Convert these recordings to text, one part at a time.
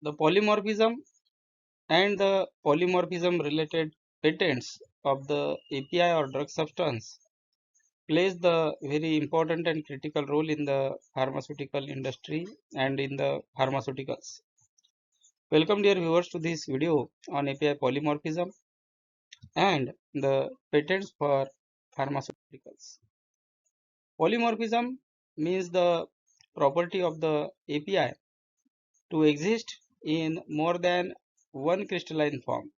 The polymorphism and the polymorphism related patents of the API or drug substance plays the very important and critical role in the pharmaceutical industry and in the pharmaceuticals. Welcome dear viewers to this video on API polymorphism and the patents for pharmaceuticals. Polymorphism means the property of the API to exist in more than one crystalline form.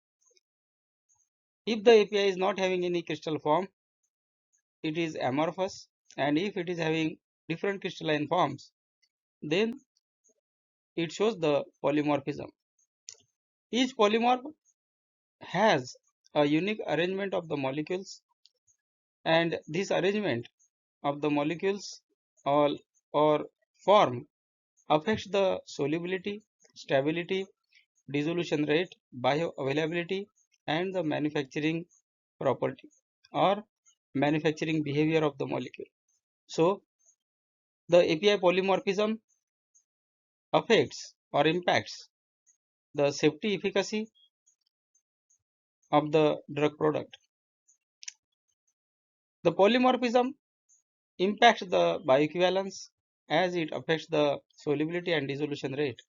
If the API is not having any crystal form, it is amorphous, and if it is having different crystalline forms, then it shows the polymorphism. Each polymorph has a unique arrangement of the molecules, and this arrangement of the molecules or form affects the solubility, stability, dissolution rate, bioavailability, and the manufacturing property or manufacturing behavior of the molecule. So, the API polymorphism affects or impacts the safety efficacy of the drug product. The polymorphism impacts the bioequivalence as it affects the solubility and dissolution rate.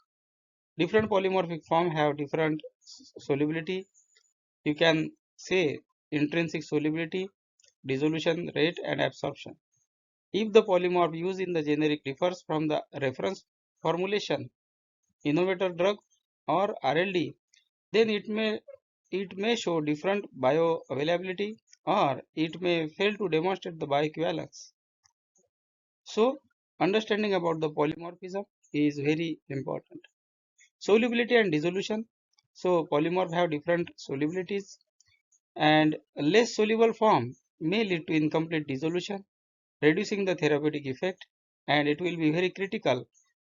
Different polymorphic forms have different solubility. You can say intrinsic solubility, dissolution rate, and absorption. If the polymorph used in the generic differs from the reference formulation, innovator drug, or RLD, then it may show different bioavailability or it may fail to demonstrate the bioequivalence. So, understanding about the polymorphism is very important. Solubility and dissolution. So, polymorph have different solubilities, and a less soluble form may lead to incomplete dissolution, reducing the therapeutic effect, and it will be very critical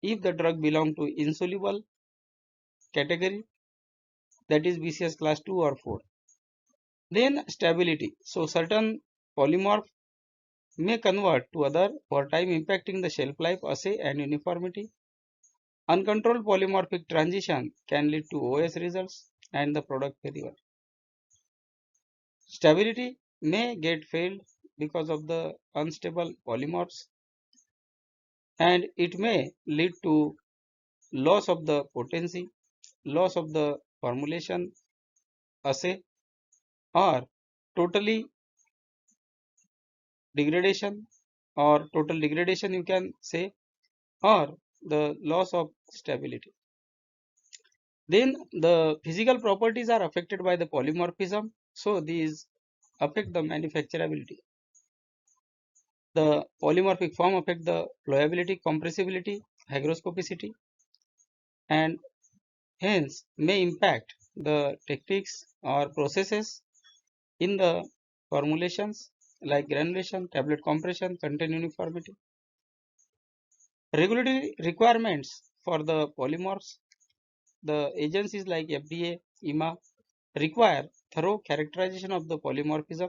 if the drug belong to insoluble category, that is BCS class 2 or 4. Then stability. So certain polymorph may convert to other over time, impacting the shelf life, assay, and uniformity. Uncontrolled polymorphic transition can lead to OS results and the product failure. Stability may get failed because of the unstable polymorphs, and it may lead to loss of the potency, loss of the formulation assay, or totally degradation or total degradation you can say, or the loss of stability. Then the physical properties are affected by the polymorphism, so these affect the manufacturability. The polymorphic form affect the flowability, compressibility, hygroscopicity, and hence may impact the techniques or processes in the formulations like granulation, tablet compression, content uniformity. Regulatory requirements for the polymorphs. The agencies like FDA, EMA require thorough characterization of the polymorphism,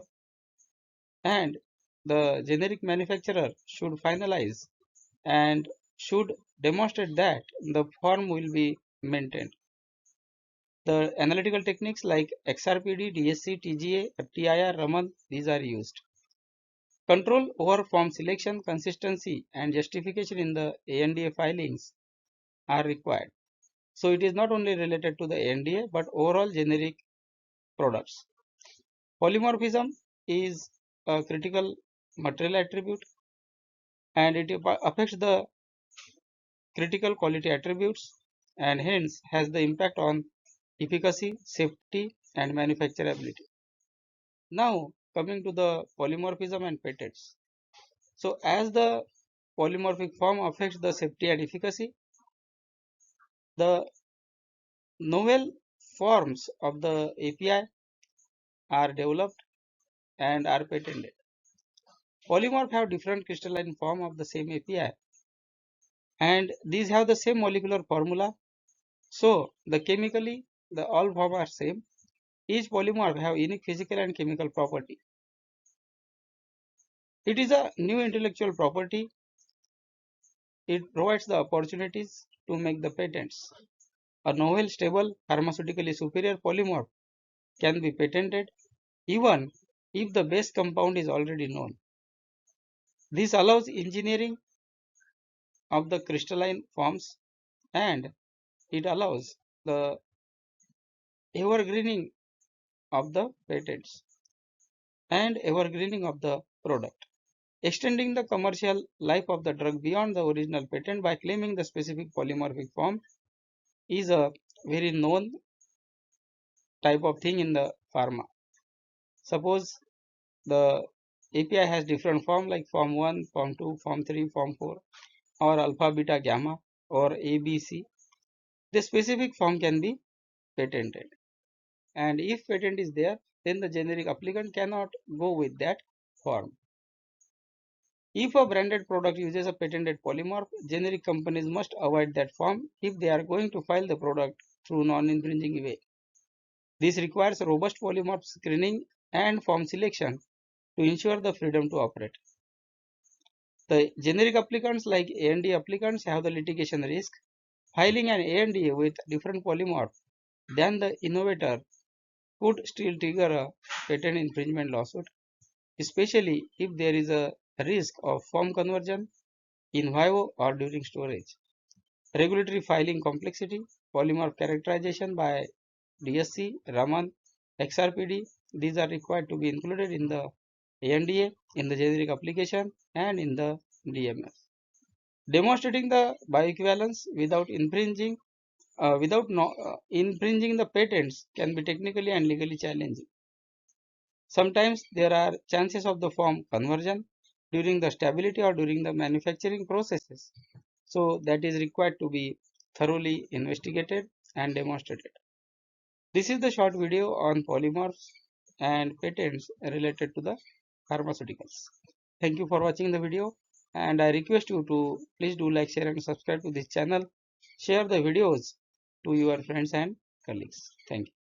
and the generic manufacturer should finalize and should demonstrate that the form will be maintained. The analytical techniques like XRPD, DSC, TGA, FTIR, Raman, these are used. Control over form selection, consistency, and justification in the ANDA filings are required. So it is not only related to the ANDA but overall generic products. Polymorphism is a critical material attribute, and it affects the critical quality attributes and hence has the impact on efficacy, safety, and manufacturability. Now coming to the polymorphism and patents. So as the polymorphic form affects the safety and efficacy, the novel forms of the API are developed and are patented. Polymorph have different crystalline form of the same API, and these have the same molecular formula. So the chemically the all form are same. Each polymorph have unique physical and chemical property. It is a new intellectual property. It provides the opportunities to make the patents. A novel, stable, pharmaceutically superior polymorph can be patented even if the base compound is already known. This allows engineering of the crystalline forms, and it allows the evergreening of the patents and evergreening of the product. Extending the commercial life of the drug beyond the original patent by claiming the specific polymorphic form is a very known type of thing in the pharma. Suppose the API has different form like form 1, form 2, form 3, form 4, or alpha, beta, gamma, or ABC. The specific form can be patented, and if patent is there, then the generic applicant cannot go with that form. If a branded product uses a patented polymorph, generic companies must avoid that form if they are going to file the product through non-infringing way. This requires robust polymorph screening and form selection to ensure the freedom to operate. The generic applicants like ANDA applicants have the litigation risk. Filing an ANDA with different polymorph than the innovator could still trigger a patent infringement lawsuit, especially if there is a risk of form conversion in vivo or during storage. Regulatory filing complexity, polymorph characterization by DSC, Raman, XRPD, these are required to be included in the ANDA, in the generic application, and in the DMF. Demonstrating the bioequivalence without infringing infringing the patents can be technically and legally challenging. Sometimes there are chances of the form conversion during the stability or during the manufacturing processes. So that is required to be thoroughly investigated and demonstrated. This is the short video on polymorphs and patents related to the pharmaceuticals. Thank you for watching the video, and I request you to please do like, share and subscribe to this channel. Share the videos to your friends and colleagues. Thank you.